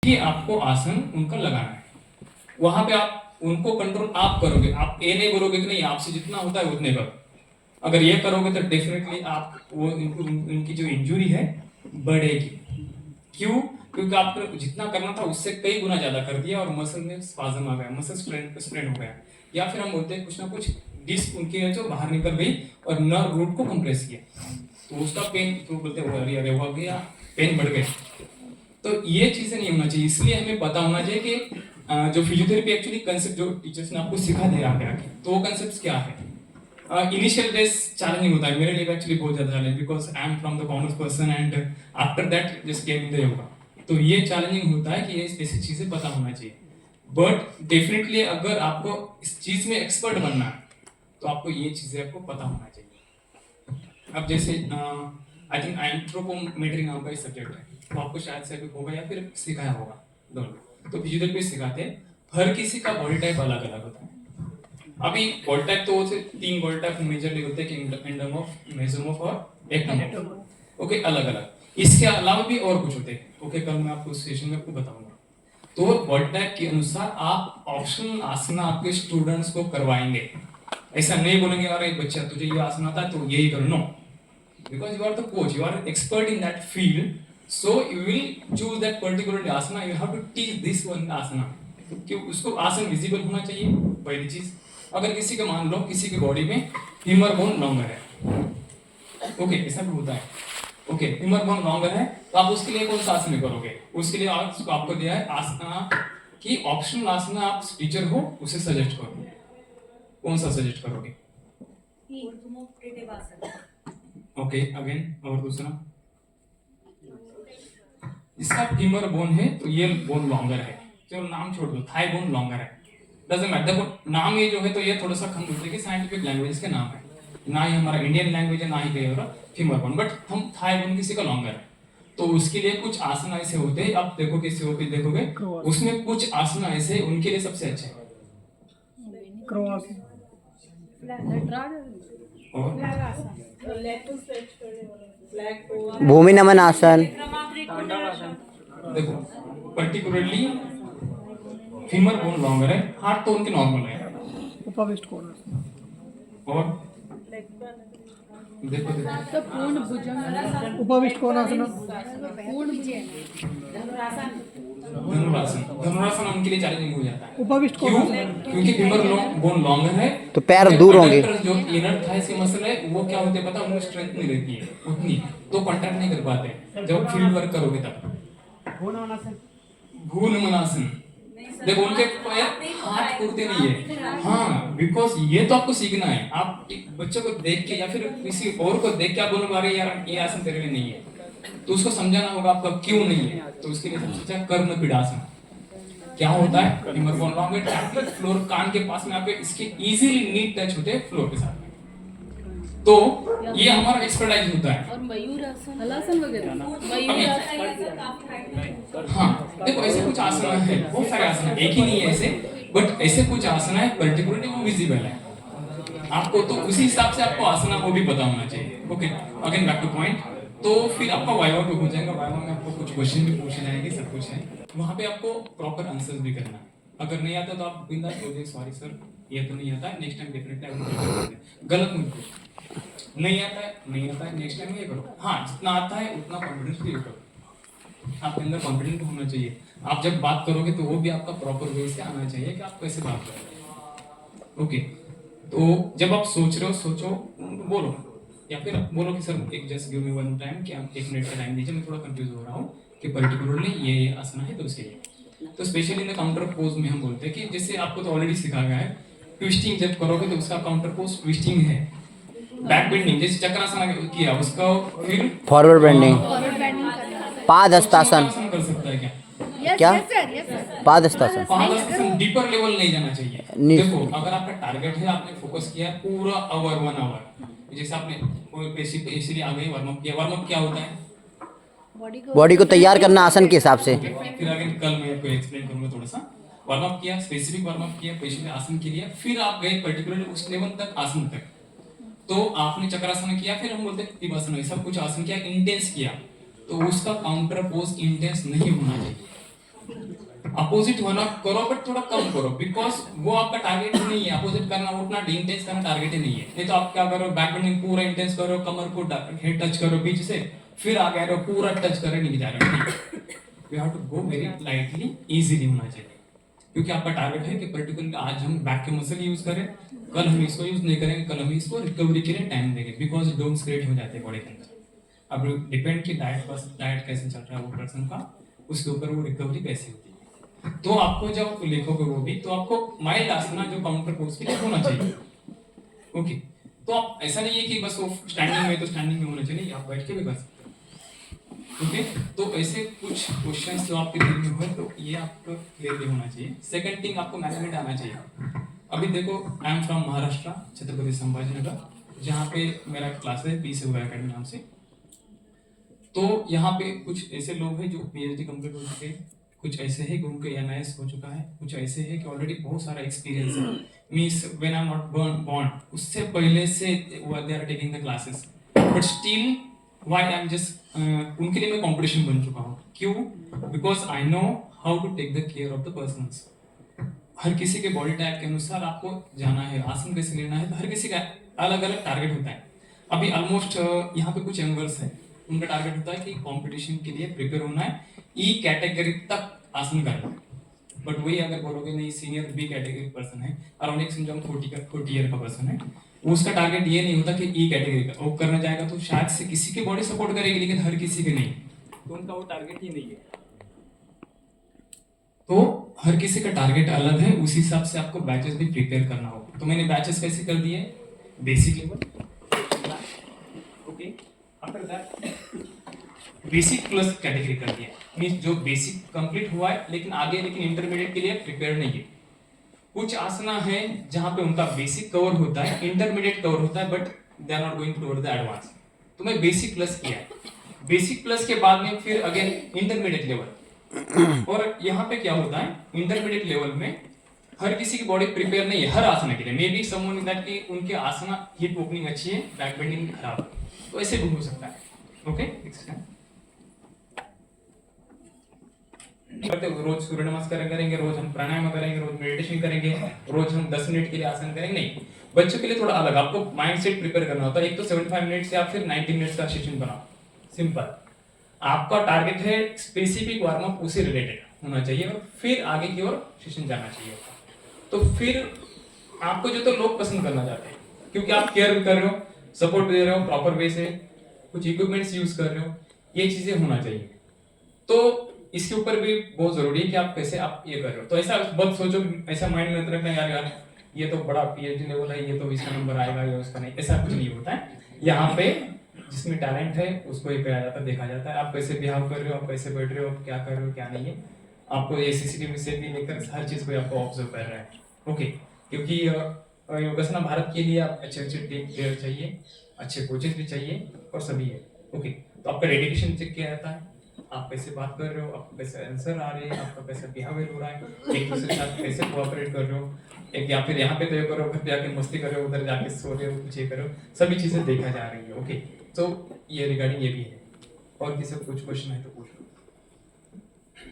कि आपको आसन उनका लगाना है। वहां पे आप उनको कंट्रोल आप करोगे, आप ये नहीं बोलोगे कि नहीं आपसे जितना होता है उतने करो। अगर ये करोगे तो डेफिनेटली आप वो उनकी जो इंजुरी है बढ़ेगी। क्यों? क्योंकि आपने जितना करना था उससे कई गुना ज्यादा कर दिया और मसल में स्पाज्म आ गया, मसल स्ट्रेन हो गया, या फिर हम बोलते हैं कुछ ना कुछ डिस्क उनकी है जो बाहर निकल गई और नर्व रूट को कंप्रेस किया, तो उसका पेन तो बोलते हैं अरे हो गया, पेन बढ़ गया। तो ये चीजें नहीं होना चाहिए। इसलिए हमें पता होना चाहिए कि जो फिजियोथेरेपी एक्चुअली कंसेप्ट जो टीचर्स ने आपको सिखा दिया आगे आके, तो वो कंसेप्ट क्या है। इनिशियल डेज चैलेंजिंग होता है, मेरे लिए एक्चुअली बहुत ज्यादा challenging, because I am from the commerce person and after that just came in the yoga. तो ये चैलेंजिंग होता है कि ये ऐसी चीजें पता होना चाहिए। बट डेफिनेटली अगर आपको इस चीज में एक्सपर्ट बनना है तो आपको ये चीजें आपको पता होना चाहिए। अब जैसे आई थिंक एंथ्रोपोमेट्री नाम का एक सब्जेक्ट है, तो आपको शायद से होगा या फिर सिखाया होगा दोनों। तो फिजियोथेरेपी सिखाते हैं, हर किसी का बॉडी टाइप अलग अलग होता है। अभी बॉडी टाइप तो वो 3 बॉडी टाइप मेजरली होते हैं कि एंडोमॉर्फ, मेसोमॉर्फ और एक्टोमॉर्फ। ओके, अलग अलग। इसके अलावा भी और कुछ होते हैं। ओके, कल मैं आपको सेशन में आपको बताऊंगा। तो बॉडी टाइप के अनुसार आप ऑप्शनल आसन आपके स्टूडेंट्स को करवाएंगे। ऐसा नहीं बोलेंगे अरे बच्चा तुझे ये आसन आता है तो यही करो, no. Because you are the coach, you are expert in that field, so you will choose that particular asana. You have to teach this one asana. कि उसको आसन विजिबल होना चाहिए, पहली चीज। अगर किसी का मान लो किसी की बॉडी में फीमर बोन लॉन्गर है, ओके, ऐसा भी होता है। ओके, फीमर बोन लॉन्गर है, तो आप उसके लिए कौन सा आसन करोगे? उसके लिए आपको दिया है आसना की ऑप्शनल आसना, आप टीचर हो उसे सजेस्ट करो। कौन सा सजेस्ट करोगे? ओके, अगेन और दूसरा, इसका फीमर बोन है तो ये बोन लॉन्गर है, चलो नाम छोड़ दो, थाई बोन लॉन्गर है, डजंट मैटर। देखो नाम ये जो है तो ये थोड़ा सा हम बोलते हैं कि साइंटिफिक लैंग्वेज के नाम है, ना ही हमारा इंडियन लैंग्वेज है, ना ही कहीं और फीमर बोन, बट हम थाई बोन किसी का लॉन्गर है। तो उसके लिए कुछ आसन ऐसे होते हैं, आप देखो किसी को देखोगे उसमें कुछ आसन ऐसे उनके लिए सबसे अच्छे हैं। भूमि नमन आसन। देखो पर्टिकुलरली फीमर बोन लॉन्गर है, हाथ तो उनके नॉर्मल है। उपविष्ट कोणासन और देखो तो पूर्ण भुजंग, उपविष्ट कोणासन, पूर्ण धनुरासन। धनुरासन उनके लिए चैलेंजिंग हो जाता है। उपविष्ट क्यों? कोणासन क्योंकि फीमर बोन लॉन्गर है तो पैर दूर होंगे। जो इनर थाइस के मसल है वो क्या होते हैं पता है, उनमें स्ट्रेंथ नहीं रहती है उतनी, तो कॉन्ट्रैक्ट नहीं कर पाते जब फील्ड वर्क करोगे तब। भूल मनासन, देखो उनके पैर हाथ उड़ते नहीं है। हाँ, बिकॉज ये तो आपको सीखना है। आप एक बच्चे को देख के या फिर किसी और को देख के आप बोलोगे अरे यार ये आसन तेरे लिए नहीं है, तो उसको समझाना होगा आपका क्यों नहीं है। तो उसके लिए सबसे अच्छा कर्ण पीड़ासन। क्या होता है? Femur bone longer directly floor कान के पास में आपके इसके इजीली नीट टच होते हैं फ्लोर के साथ में। तो ये हमारा एक्सपर्टाइज होता है। और मयूरासन, हलासन वगैरह, मयूरासन। हाँ, देखो ऐसे कुछ आसन है, बहुत सारे आसन है, एक ही नहीं है ऐसे, बट ऐसे कुछ आसन है पर्टिकुलरली वो विजिबल है आपको, तो उसी हिसाब से आपको आसना को भी पता होना चाहिए। Okay, again back two point. तो फिर आपका वाइवा पे हो जाएगा, वाइवा में आपको कुछ क्वेश्चन भी पूछे जाएंगे, सब कुछ है वहां पे, आपको प्रॉपर आंसर्स भी करना है। अगर नहीं आता तो आप बिंदास बोलिए सॉरी सर ये तो नहीं आता है, next time definitely I will करते। गलत मत पूछो, नहीं आता है नेक्स्ट टाइम ये करो। हाँ, जितना आता है उतना कॉन्फिडेंस फील करो, आपके अंदर कॉन्फिडेंस होना चाहिए। आप जब बात करोगे तो वो भी आपका प्रॉपर वे से आना चाहिए कि आप कैसे बात कर रहे हो। ओके, तो जब आप सोच रहे हो सोचो, बोलो, या फिर बोलो कि सर एक just give me one time, कि आप 1 मिनट का टाइम दीजिए, मैं थोड़ा कंफ्यूज हो रहा हूँ कि पर्टिकुलरली ये आसन है तो उसके लिए। तो specially in the counter pose में हम बोलते हैं कि जैसे आपको तो ऑलरेडी सिखाया गया है, ट्विस्टिंग जब करोगे तो उसका काउंटर पोज ट्विस्टिंग है। बैक बेंडिंग जैसे चक्रासन किया उसका, फिर फॉरवर्ड बेंडिंग, फॉरवर्ड बेंडिंग करना। पाद हस्तासन। कर सकता है क्या? क्या? Yes sir. पाद हस्तासन। पाद डीपर लेवल नहीं जाना चाहिए। नहीं। देखो अगर आपका टारगेट है, आपने फोकस किया पूरा आवर 1 आवर, जैसे आपने कोई बेसिकली आ गई वार्म अप किया। वार्म अप क्या होता है? बॉडी को तैयार करना आसन के हिसाब से। फिर आगे कल मैं आपको एक्सप्लेन करूंगा थोड़ा सा। वार्म अप किया, स्पेसिफिक वार्म अप किया, पेशेंट आसन के लिए, फिर आप गए पर्टिकुलरली उस लेवल तक आसन तक, तो आपने चक्रासन किया, फिर हम बोलते हैं त्रिभासन, सब कुछ आसन किया, इंटेंस किया, तो उसका काउंटर पोज इंटेंस नहीं होना चाहिए। अपोजिट होना करो बट थोड़ा कम करो, बिकॉज वो आपका टारगेट नहीं है अपोजिट करना, उतना इंटेंस करना टारगेट ही नहीं है। नहीं तो आप क्या करो, बैक बेंडिंग पूरा इंटेंस करो, कमर को हेड टच करो बीच से, फिर आगे आ रहे हो पूरा टच करे नहीं जा रहे हो। You have to go very lightly, easily होना चाहिए, क्योंकि आपका टारगेट है कि पर्टिकुलर आज हम बैक के मसल यूज करें, कल हम इसको यूज नहीं करेंगे, कल हम इसको रिकवरी के लिए टाइम देंगे, बिकॉज डोम्स क्रिएट हो जाते हैं बॉडी के अंदर। अब डिपेंड कि डाइट कैसे चल रहा है वो पर्सन का, उसके ऊपर वो रिकवरी कैसी होती है। तो आपको जब लिखोगे वो भी, तो आपको माइल्ड आसना जो काउंटर पोज के लिए होना चाहिए। ओके, तो आप ऐसा नहीं है कि बस वो स्टैंडिंग में तो स्टैंडिंग में होना चाहिए, आप बैठ के भी कर सकते हैं। ओके, तो ऐसे कुछ क्वेश्चंस जो आपके दिल में हो तो ये आपको क्लियर होना चाहिए। सेकंड थिंग, आपको मैनेजमेंट आना चाहिए। अभी देखो, I am from Maharashtra, Chhatrapati Sambhaji Nagar, जहाँ पे मेरा क्लास है पीस योगा एकेडमी नाम से। तो यहाँ पे कुछ ऐसे लोग हैं जो पीएचडी कंप्लीट हो चुके हैं, कुछ ऐसे हैं कि उनको एमआईएस हो चुका है, कुछ ऐसे हैं कि ऑलरेडी बहुत सारा एक्सपीरियंस है, means when I am not born उससे पहले से they are taking the classes, but still why I am just उनके लिए मैं कंपटीशन बन चुका हूँ। क्यों? Because I know how to take the care of the persons. हर किसी के बॉडी टाइप के अनुसार आपको जाना है, आसन कैसे लेना है, तो हर किसी का अलग अलग टारगेट होता है। अभी ऑलमोस्ट यहाँ पे कुछ एंगल्स है, उनका टारगेट होता है कि कंपटीशन के लिए प्रिपेयर होना है, ई कैटेगरी तक आसन करना है। बट वही अगर बोलोगे नहीं सीनियर बी कैटेगरी पर्सन है, अराउंड एक समझो 40 ईयर का पर्सन है, उसका टारगेट ये नहीं होता कि ई कैटेगरी का वो करना जाएगा तो शायद से किसी की बॉडी सपोर्ट करेगी, लेकिन हर किसी की नहीं, तो उनका वो टारगेट ही नहीं है। तो हर किसी का टारगेट अलग है, उसी हिसाब से आपको बैचेस भी प्रिपेयर करना होगा। तो मैंने बैचेस कैसे कर दिए, basic level, okay, after that basic plus category कर दिया, मींस जो बेसिक कंप्लीट हुआ है लेकिन इंटरमीडिएट के लिए प्रिपेयर नहीं है। कुछ आसना है जहां पे उनका बेसिक कवर होता है, इंटरमीडिएट कवर होता है, but they are not going toward the advance. तो मैं बेसिक प्लस किया है, बेसिक प्लस के बाद में फिर अगेन इंटरमीडिएट लेवल। और यहाँ पे क्या होता है, इंटरमीडिएट लेवल में हर किसी की बॉडी प्रिपेयर नहीं है हर आसना के लिए। मे बी समवन दैट कि उनके आसना हिप ओपनिंग अच्छी है, बैक बेंडिंग खराब है, तो ऐसे भी हो सकता है। ओके, रोज सूर्य नमस्कार करेंगे, रोज हम प्राणायाम करेंगे, रोज मेडिटेशन करेंगे, रोज हम 10 मिनट के लिए आसन करेंगे, नहीं। बच्चों के लिए थोड़ा अलग, आपको माइंडसेट प्रिपेयर करना होता है। एक तो 75 मिनट्स या फिर 90 मिनट्स का सेशन बनाओ, सिंपल। आपका टारगेट है स्पेसिफिक वार्म अप उसी रिलेटेड होना चाहिए, और फिर आगे की ओर सेशन जाना चाहिए। तो फिर आपको जो तो लोग पसंद करना चाहते हैं, क्योंकि आप केयर भी कर रहे हो, सपोर्ट दे रहे हो प्रॉपर वे से, कुछ इक्विपमेंट्स यूज कर रहे हो, ये चीजें होना चाहिए। तो इसके ऊपर भी बहुत जरूरी है कि आप कैसे आप ये कर रहे हो। तो ऐसा मत सोचो, ऐसा माइंड में रखना यार ये तो बड़ा पीएचडी लेवल है, ये तो इसका नंबर आएगा या उसका नहीं, ऐसा कुछ नहीं होता है। यहाँ पे जिसमें टैलेंट है उसको ही पाया जाता है, देखा जाता है। आप कैसे बिहेव कर रहे हो, आप कैसे बैठ रहे हो, आप क्या कर रहे हो क्या नहीं है, आपको ये सीसीटीवी से भी लेकर हर चीज को आपको ऑब्जर्व कर रहा है। ओके, क्योंकि योगासना भारत के लिए आप अच्छे टीम प्लेयर चाहिए, अच्छे कोचेस भी चाहिए, और सभी है। ओके, तो आपका डेडिकेशन चेक किया जाता है, आप कैसे बात कर रहे हो, आपको कैसे आंसर आ रहे हैं, आपका कैसा बिहेवियर हो रहा है, एक दूसरे के साथ कैसे कोऑपरेट कर रहे हो, एक या फिर यहाँ पे तो ये करो, घर पे जाके मस्ती कर रहे हो, उधर जाके सो रहे हो, कुछ ये करो, सभी चीजें देखा जा रही है। ओके, तो ये रिगार्डिंग ये भी है। और किसी को कुछ क्वेश्चन है तो पूछ लो।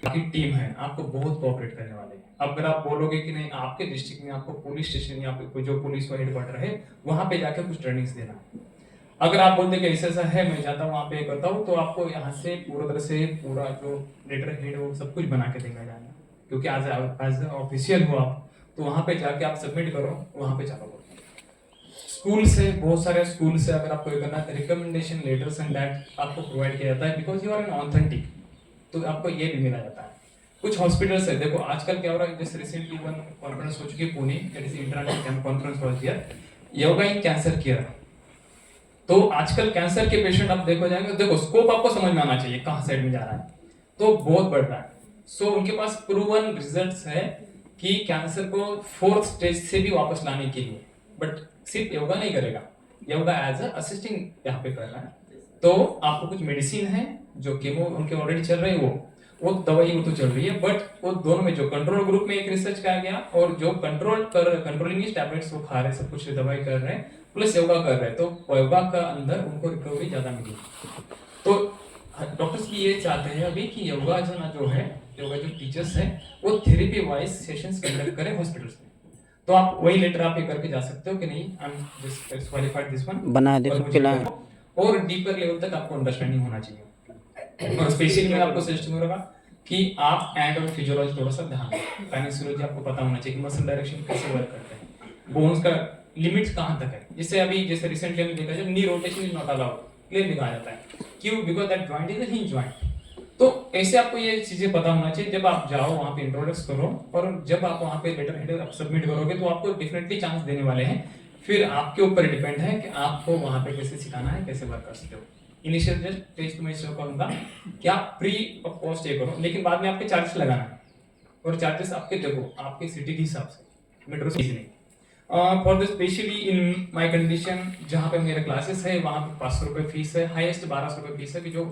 बाकी टीम है, आपको बहुत कोऑपरेट करने वाले हैं। अगर आप बोलोगे कि नहीं आपके डिस्ट्रिक्ट में आपको पुलिस स्टेशन या फिर जो पुलिस का हेडक्वार्टर है वहां पे जाके कुछ ट्रेनिंग्स देना है, अगर आप बोलते कि ऐसा है मैं जाता हूँ वहाँ पे करता हूँ, तो आपको यहाँ से पूरा तरह से पूरा जो लेटर हेड वो सब कुछ बना के देगा जाना, क्योंकि एज ऑफिशियल हो आप, तो वहाँ पे जाके आप सबमिट करो, वहाँ पे चलो। स्कूल से, बहुत सारे स्कूल से अगर आपको ये करना है, रिकमेंडेशन लेटर्स एंड दैट आपको प्रोवाइड किया जाता है, because you are an authentic, तो आपको ये भी मिला जाता है। कुछ हॉस्पिटल्स है, देखो आजकल क्या हो रहा है, जैसे रिसेंटली वन कॉन्फ्रेंस हो चुकी है Pune, that is international conference was here, yoga in cancer care. तो आजकल कैंसर के पेशेंट आप देखो जाएंगे, देखो स्कोप आपको समझ में आना चाहिए कहाँ साइड में जा रहा है, तो बहुत बढ़ रहा है। सो उनके पास प्रूवन रिजल्ट्स है कि कैंसर को 4th स्टेज से भी वापस लाने के लिए, बट सिर्फ योगा नहीं करेगा, योगा एज अ असिस्टिंग यहाँ पे कर रहा है। तो आपको कुछ मेडिसिन है जो केमो उनके ऑलरेडी चल रही है, वो दवाई वो तो चल रही है, बट वो दोनों में जो कंट्रोल ग्रुप में एक रिसर्च किया गया, और जो कंट्रोलिंग टैबलेट्स वो खा रहे, सब कुछ दवाई कर रहे हैं, प्लस योगा कर रहे हैं, तो योगा का अंदर उनको रिकवरी ज्यादा मिली। तो डॉक्टर्स की ये चाहते हैं अभी कि योगा जो है योगा जो टीचर्स है वो थेरेपी वाइज सेशंस कंडक्ट करें हॉस्पिटल्स में। तो आप वही लेटर आप ये करके जा सकते हो कि नहीं आई am just qualified this one बना दे और तो मुझे खिला करो। और डीपर लेवल तक आपको अंडरस्टैंडिंग होना चाहिए। और स्पेशली मैं आपको सजेस्ट करूंगा कि आप एनाटॉमी फिजियोलॉजी थोड़ा सा ध्यान दें। काइनेसियोलॉजी आपको पता होना चाहिए कि मसल डायरेक्शन कैसे वर्क करते हैं, बोन्स का लिमिट्स कहां तक है। जैसे रिसेंटली हमने देखा जब knee rotation is not allowed clearly कहा जाता है, क्यों? Because that joint is a hinge joint. तो ऐसे आपको ये चीजें पता होना चाहिए। जब आप जाओ वहां पे इंट्रोड्यूस करो और जब आप वहां पे लेटर हेडर आप सबमिट करोगे तो आपको डेफिनेटली चांस देने वाले हैं। फिर आपके ऊपर डिपेंड है कि आपको वहां पे कैसे सिखाना है, कैसे वर्क कर सकते हो। इनिशियल जस्ट टेस्ट में इसको कहूंगा कि आप प्री और पोस्ट ये करो, लेकिन बाद में आपके चार्जेस लगाना है और चार्जेस आपके देखो आपके सिटी के हिसाब से, मेट्रो सिटी नहीं। For the specially in my condition जहाँ पे मेरे क्लासेस है वहाँ पे 500 रुपये फीस है, हाईएस्ट 1200 रुपये फीस है कि जो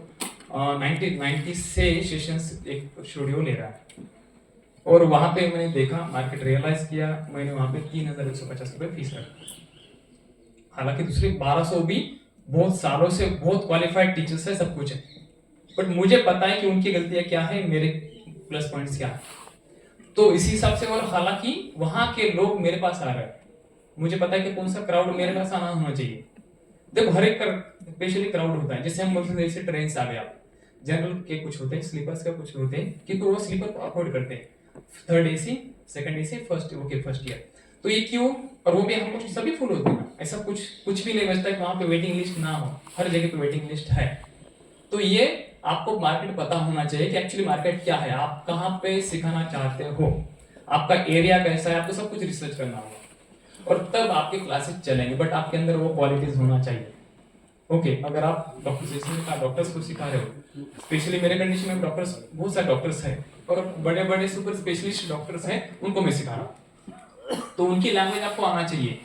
90 से सेशंस एक स्टूडियो ले रहा है। और वहाँ पे मैंने देखा, मार्केट रियलाइज किया, मैंने वहाँ पे 3150 रुपये फीस रखा। हालांकि दूसरे 1200 भी बहुत सालों से बहुत क्वालिफाइड टीचर्स है, सब कुछ है, बट मुझे पता है कि उनकी गलतियां क्या है, मेरे प्लस पॉइंट्स क्या है। तो इसी हिसाब से, और हालांकि वहां के लोग मेरे पास आ रहे हैं, मुझे पता है कि कौन सा क्राउड मेरे पास आना होना चाहिए। देखो हर एक स्पेशली क्राउड होता है, जैसे हम बोलते हैं जैसे ट्रेन से आ गए आप, जनरल के कुछ होते हैं, स्लीपर्स का कुछ होते हैं, क्योंकि वो स्लीपर को अफोर्ड करते हैं, third AC, second AC, first year. तो ये क्यों? और वो भी हमको सभी फुल होते हैं, ऐसा कुछ भी नहीं बचता है कि वहां पे वेटिंग लिस्ट ना हो, हर जगह पे वेटिंग लिस्ट है। तो ये आपको मार्केट पता होना चाहिए कि एक्चुअली मार्केट क्या है, आप कहाँ पे सिखाना चाहते हो, आपका एरिया कैसा है, आपको सब कुछ रिसर्च करना होगा और तब आपके क्लासेस चलेंगे। बट आपके अंदर वो क्वालिटीज होना चाहिए। ओके, अगर आप डॉक्टर्स को सिखा रहे हो, स्पेशली मेरे कंडीशन में डॉक्टर्स, बहुत सारे डॉक्टर्स हैं और बड़े बड़े सुपर स्पेशलिस्ट डॉक्टर्स हैं, उनको मैं सिखा रहा हूँ, तो उनकी लैंग्वेज आपको आना चाहिए।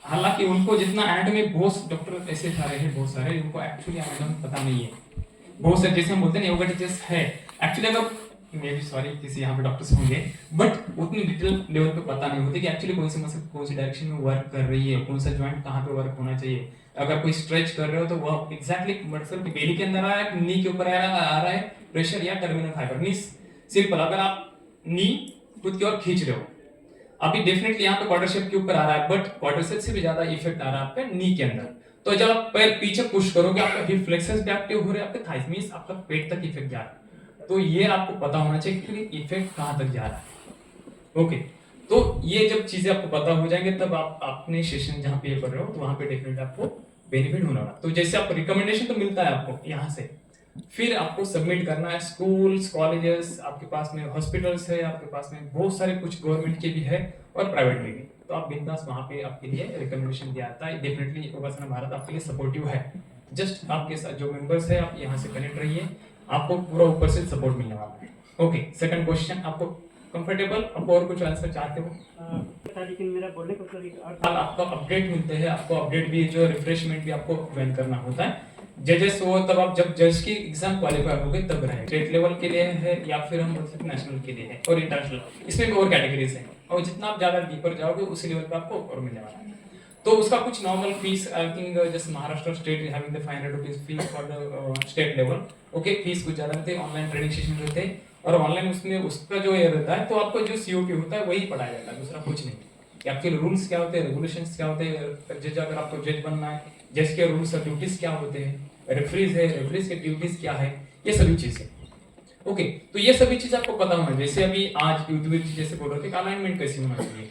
हालांकि उनको जितना एनाटॉमी में बहुत डॉक्टर ऐसे सारे हैं, बहुत सारे उनको एक्चुअली एनाटॉमी पता नहीं है। बहुत सारे जैसे हम बोलते हैं योगा टीचर्स है, एक्चुअली अगर मे बी सॉरी किसी यहाँ पे डॉक्टर्स होंगे, बट उतनी डिटेल लेवल पे पता नहीं होती कि एक्चुअली कौन सी मसल कौन सी डायरेक्शन में वर्क कर रही है, कौन सा जॉइंट कहाँ पे वर्क होना चाहिए। अगर कोई स्ट्रेच कर रहे हो तो वो एग्जैक्टली मसल की बेली के अंदर आ रहा है, नी के ऊपर आ रहा है प्रेशर या टर्मिनल फाइबर। नी सिंपल, अगर आप नी खुद की ओर खींच रहे हो, अभी डेफिनेटली यहाँ पे क्वाड्रिसेप के ऊपर आ रहा है, बट क्वाड्रिसेप से भी ज्यादा इफेक्ट आ रहा है आपके नी के अंदर। तो जब आप पैर पीछे पुश करोगे, आपका हिप फ्लेक्सर्स भी एक्टिव हो रहे हैं, आपके थाइस मींस आपका पेट तक इफेक्ट जा रहा है। तो ये आपको पता होना चाहिए कि इफेक्ट कहां तक जा रहा है। ओके, तो ये जब चीजें आपको पता हो जाएंगे तब आप अपने सेशन जहां पे ये कर रहे हो तो वहां पे डेफिनेटली आपको बेनिफिट होना होगा। तो जैसे आपको रिकमेंडेशन तो मिलता है आपको यहाँ से, फिर आपको सबमिट करना है स्कूल्स, कॉलेजेस, आपके पास में हॉस्पिटल्स है, आपके पास में बहुत सारे कुछ गवर्नमेंट के भी है और प्राइवेट में भी। तो आप बिंदास वहां पे आपके लिए रिकमेंडेशन दिया जाता है। डेफिनेटली योगासना भारत आपके लिए सपोर्टिव है। जस्ट आपके साथ जो मेंबर्स है आप यहाँ से कनेक्ट रहिए, आपको पूरा ऊपर से सपोर्ट मिलने वाला है। ओके, सेकंड क्वेश्चन, आपको कंफर्टेबल, आपको और कुछ आंसर चाहते हो? लेकिन मेरा बोलने का आपको अपडेट मिलते हैं, आपको अपडेट भी जो रिफ्रेशमेंट भी आपको ज्वाइन करना होता है। जजेस हो तब आप जब जज की एग्जाम क्वालिफाई हो गए तब रहे, स्टेट लेवल के लिए है या फिर हम बोल सकते हैं नेशनल के लिए है और इंटरनेशनल, इसमें भी और कैटेगरीज हैं और जितना आप ज्यादा डीपर जाओगे उसी लेवल पे आपको और मिलने वाला है। तो उसका कुछ नॉर्मल फीस आई थिंक जैसे Maharashtra state having the 500 rupees fees for the state level. Okay, fees कुछ ज्यादा रहते हैं, ऑनलाइन ट्रेनिंग सेशन रहते हैं और ऑनलाइन उसमें उसका जो ये रहता है तो आपको जो सीओपी होता है वही पढ़ाया जाता है, दूसरा कुछ नहीं। कि आपके रूल्स क्या होते हैं, रेगुलेशंस क्या होते हैं, जज अगर आपको जज बनना है, जज के रूल्स और ड्यूटीज क्या होते हैं, रेफरीज है, रेफरीज के ड्यूटीज क्या है, ये सभी चीजें। ओके, तो ये सभी चीज आपको पता होना। जैसे अभी आज यूट्यूब जैसे बोल रहे थे अलाइनमेंट कैसी होना चाहिए,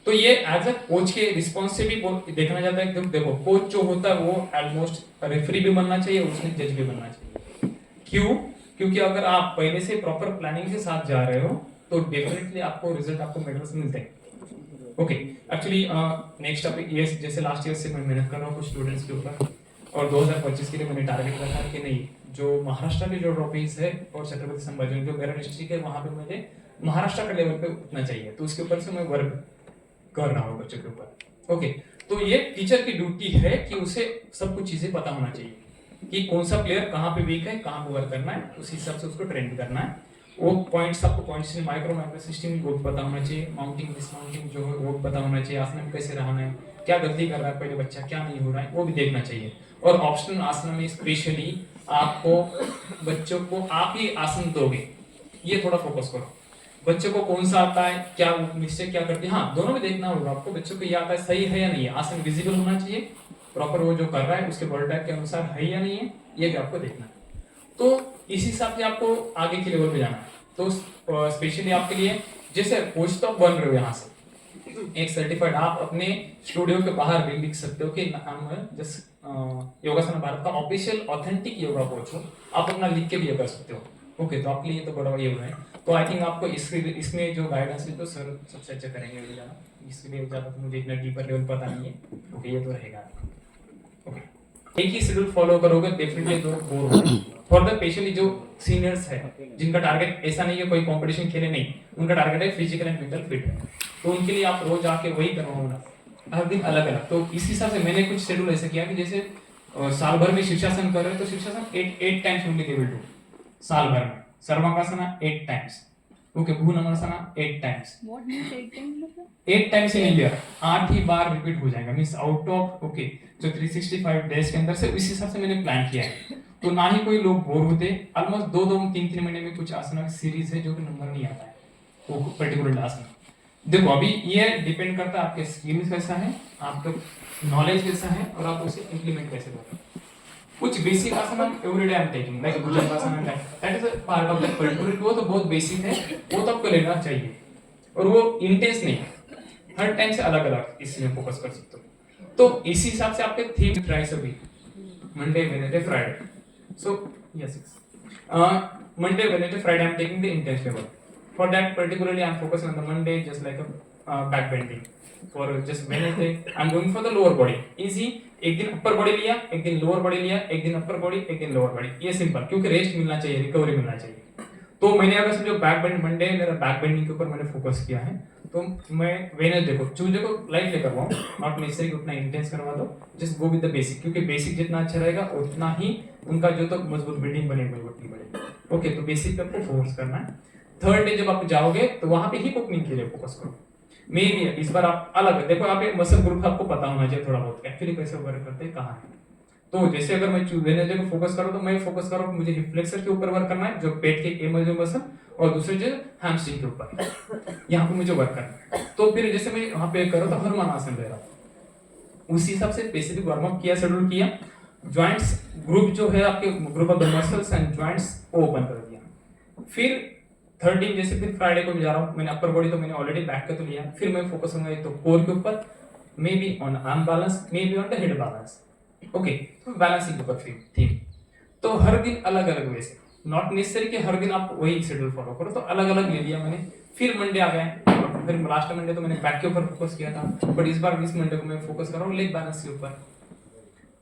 तो ये एज अ कोच के रिस्पॉन्स से भी देखना जाता है। देखो कोच जो होता है वो ऑलमोस्ट रेफरी भी बनना चाहिए, उसमें जज भी बनना चाहिए। क्यों? क्योंकि अगर आप पहले से प्रॉपर प्लानिंग के साथ जा रहे हो तो डेफिनेटली आपको रिजल्ट, आपको मेडल्स मिलते हैं। ओके, एक्चुअली नेक्स्ट टॉपिक ये, जैसे लास्ट ईयर से मैं मेहनत कर रहा हूँ कुछ स्टूडेंट्स के ऊपर और 2025 के लिए मैंने टारगेट रखा कि नहीं, जो महाराष्ट्र के जो ट्रॉफीज है और छत्रपति संभाजी जो मेरा डिस्ट्रिक्ट है वहां पे मुझे महाराष्ट्र के लेवल पे उठना चाहिए, तो उसके ऊपर से मैं वर्क कर रहा हूँ बच्चों के ऊपर। ओके, तो ये टीचर की ड्यूटी है कि उसे सब कुछ चीजें पता होना चाहिए कि कौन सा प्लेयर कहाँ पे वीक है, कहाँ पे वर्क करना है, उस हिसाब से उसको ट्रेन करना है। वो पॉइंट्स आपको पॉइंट्स माइक्रो सिस्टम वो पता होना चाहिए, माउंटिंग डिसमाउंटिंग जो है वो पता होना चाहिए, आसन में कैसे रहना है, क्या गलती कर रहा है पहले बच्चा, क्या नहीं हो रहा है वो भी देखना चाहिए। और ऑप्शनल आसन में स्पेशली आपको बच्चों को आप ही आसन दोगे, ये थोड़ा फोकस करो। बच्चों को कौन सा आता है, क्या मिस्टेक क्या करती है, हाँ दोनों में देखना होगा आपको, बच्चों को ये आता है सही है या नहीं है, आसन विजिबल होना चाहिए, प्रॉपर वो जो कर रहा है उसके बॉडी टाइप के अनुसार है या नहीं है, ये भी आपको देखना है। तो इस हिसाब से आपको आगे के लेवल पे जाना है। तो स्पेशली आपके लिए जैसे कोच तो बन रहे हो यहाँ से एक सर्टिफाइड, आप अपने स्टूडियो के बाहर भी लिख सकते हो कि हम जस्ट योगासन भारत का ऑफिशियल ऑथेंटिक योगा कोच हो, आप अपना लिख के भी ये कर सकते हो। ओके, तो आपके लिए तो बड़ा ये हो रहा है। तो आई थिंक आपको इसमें जो गाइडेंस है तो सर सबसे अच्छा करेंगे अभी ज़्यादा, इसके लिए ज़्यादा तो मुझे इतना डीपर लेवल पता नहीं है। ओके, ये तो रहेगा। ओके, एक ही शेड्यूल फॉलो करोगे डेफिनेटली तो बोर होगा। फॉर द स्पेशली जो सीनियर्स है जिनका टारगेट ऐसा नहीं है कोई कंपटीशन खेले, नहीं, उनका टारगेट है फिजिकल एंड मेंटल फिट, तो उनके लिए आप रोज आके वही करवाओ ना, हर दिन अलग अलग। तो इस हिसाब से मैंने कुछ शेड्यूल ऐसे किया कि जैसे साल भर में शीर्षासन कर रहे हो तो शीर्षासन 8 times only they will do साल भर में, सर्वांगासना 8 times, okay, Bhujangasana 8 times. What means 8 times? 8 times in India, 8 he bar repeat हो जाएगा, मींस आउट ऑफ ओके जो 365 डेज के अंदर से इस हिसाब से मैंने प्लान किया है। तो ना ही कोई लोग बोर होते, ऑलमोस्ट 2-3 महीने में कुछ आसना की सीरीज है जो कि नंबर नहीं आता है वो पर्टिकुलर आसन। देखो अभी ये डिपेंड करता है आपके स्किल्स कैसा है, आपका नॉलेज कैसा है और आप उसे इंप्लीमेंट कैसे करोगे। कुछ बेसिक आसन हम everyday I am taking like bhujangasana, that is a part of that particular, वो तो बहुत बेसिक है, वो तो आपको लेना चाहिए और वो इंटेंस नहीं है, हर टाइम से अलग अलग इसमें फोकस कर सकते हो। तो इसी हिसाब से आपके थीम ट्राई सभी Monday Wednesday Friday, so yes, Monday Wednesday Friday I'm taking the intense level. For that particularly I'm focusing on the Monday just like a back bending. For just Wednesday I'm going for the lower body, easy, एक दिन upper body लिया, एक दिन lower body लिया, एक दिन upper body, एक दिन लोअर बॉडी, ये सिंपल, क्योंकि रेस्ट मिलना चाहिए, रिकवरी मिलना चाहिए। तो मैंने अगर समझो बैक बेंड मंडे मेरा बैक बेंडिंग के ऊपर मैंने फोकस किया है, तो मैं वेडनेसडे को ट्यूसडे को लाइट ले करवाऊं, नॉट नेसेसरी कि उतना इंटेंस करवा दो, just go with the basic, क्योंकि बेसिक जितना अच्छा रहेगा उतना ही उनका जो तो मजबूत बिल्डिंग बनेगी मजबूत बनेगी। ओके, तो बेसिक पे आपको फोकस करना है। थर्ड डे जब आप जाओगे तो वहां पे हिप ओपनिंग के लिए फोकस करो। मे भी इस बार आप अलग देखो, आप एक मसल ग्रुप आपको पता होना चाहिए थोड़ा बहुत एक्चुअली कैसे वर्क करते हैं, कहाँ है। तो जैसे अगर मैं वेडनेसडे को फोकस करूं तो मैं फोकस करूं कि मुझे हिप फ्लेक्सर के ऊपर वर्क करना है, जो पेट के जो मसल, और दूसरे जो हैमस्ट्रिंग के ऊपर, यहाँ पे मुझे वर्क करना है। तो फिर जैसे मैं वहां पे करो तो हनुमान आसन ले रहा हूं, उसी हिसाब से स्पेसिफिक वार्म अप किया, शेड्यूल किया, जॉइंट्स ग्रुप जो है आपके group of the muscles and joints को ओपन कर दिया। फिर 13 जैसे फिर फ्राइडे को भी जा रहा हूं, मैंने अपर बॉडी तो मैंने ऑलरेडी बैक का तो लिया, फिर मैं फोकस करूंगा एक तो कोर के ऊपर, may be on arm balance, may be on the head balance. Okay, तो बैलेंसिंग के ऊपर थीम। तो हर दिन अलग अलग वे से, नॉट नेसेसरी कि हर दिन आप वही शेड्यूल फॉलो करो, तो अलग अलग ले लिया मैंने। फिर मंडे आ गए, फिर लास्ट मंडे तो मैंने बैक के ऊपर फोकस किया था, बट इस बार इस मंडे को मैं फोकस कर रहा हूँ लेग बैलेंस के ऊपर।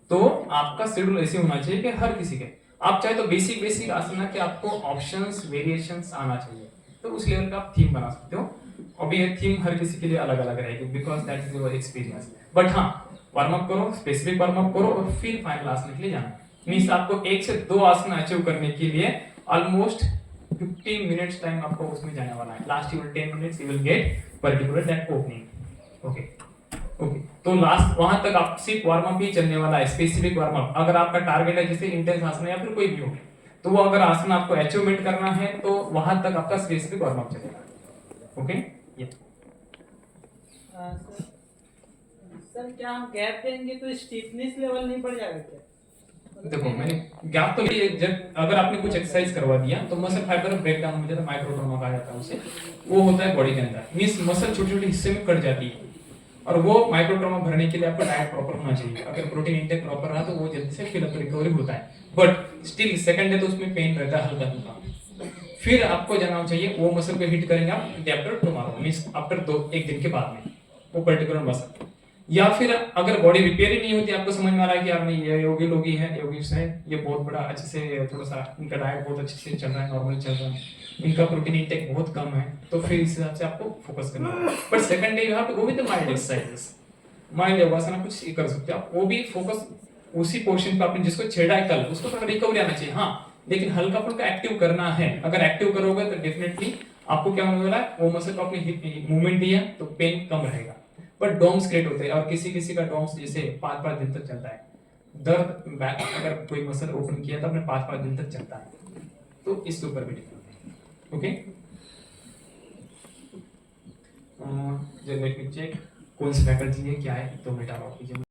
तो आपका शेड्यूल ऐसे होना चाहिए कि हर किसी के, आप चाहे तो बेसिक आसन कि आपको ऑप्शंस वेरिएशंस आना चाहिए, तो उस लेवल का आप थीम बना सकते हो। अभी ये थीम हर किसी के लिए अलग अलग रहेगी, because that is your experience. But हाँ, वार्म अप करो, स्पेसिफिक वार्म अप करो और फिर फाइनल आसन के लिए जाना। मींस आपको 1 से 2 आसन अचीव करने के लिए ऑलमोस्ट 50 मिनट्स टाइम आपको उसमें जाने वाला है। Last you will 10 minutes you will get particular that opening. Okay okay, तो लास्ट वहां तक आप सिर्फ वार्म अप ही चलने वाला है, स्पेसिफिक वार्म अप। अगर आपका टारगेट है जैसे इंटेंस आसन या फिर कोई भी हो, तो वो अगर आसन आपको अचीवमेंट करना है तो वहां तक आपका स्पेसिफिक वार्म अप चलेगा। ओके, सर क्या हम गैप देंगे तो स्टिफनेस लेवल नहीं बढ़ जाएगा क्या? देखो मैंने गैप तो नहीं, जब अगर आपने कुछ एक्सरसाइज करवा दिया तो मसल फाइबर ब्रेक डाउन हो जाता है, माइक्रोट्रोमा कहा जाता है उसे, वो होता है बॉडी के अंदर, मींस मसल छोटे छोटे हिस्से में कट जाती है, और वो माइक्रोट्रोमा भरने के लिए आपका डाइट प्रॉपर होना चाहिए। अगर प्रोटीन इंटेक प्रॉपर रहा तो वो जल्दी से फिल अप रिकवरी होता है, बट स्टिल सेकंड डे तो उसमें पेन रहता है हल्का हल्का। फिर आपको जाना चाहिए वो मसल को हिट करेंगे आप day after tomorrow, means after 1 दिन के बाद में वो पर्टिकुलर मसल। या फिर अगर बॉडी रिपेयर ही नहीं होती, आपको समझ में आ रहा है कि यार नहीं ये योगी लोग ही है, योगीस है, ये बहुत बड़ा अच्छे से थोड़ा सा इनका डाइट बहुत अच्छे से चल रहा है, नॉर्मल चल रहा है, इनका प्रोटीन इंटेक बहुत कम है, तो फिर इस हिसाब से आपको फोकस करना है। But second day you have to go with the mild exercises, mild योगासन कुछ कर सकते हो आप, वो भी फोकस उसी पोर्शन पे आपने जिसको छेड़ा है कल उसको थोड़ा रिकवरी आना चाहिए, हाँ, लेकिन हल्का फुल्का एक्टिव करना है। अगर एक्टिव करोगे तो डेफिनेटली आपको क्या होने वाला है, वो मसल को आपने मूवमेंट दिया तो पेन कम रहेगा। बट डोम्स क्रिएट होते हैं और किसी किसी का डोम्स जैसे 5-5 दिन तक चलता है, दर्द बैक अगर कोई मसल ओपन किया तो अपने 5-5 दिन तक चलता है, तो इसके ऊपर भी डिपेंड है। ओके, लेट मी चेक कौन सी फैकल्टी है क्या है, तो बेटा आप कीजिए।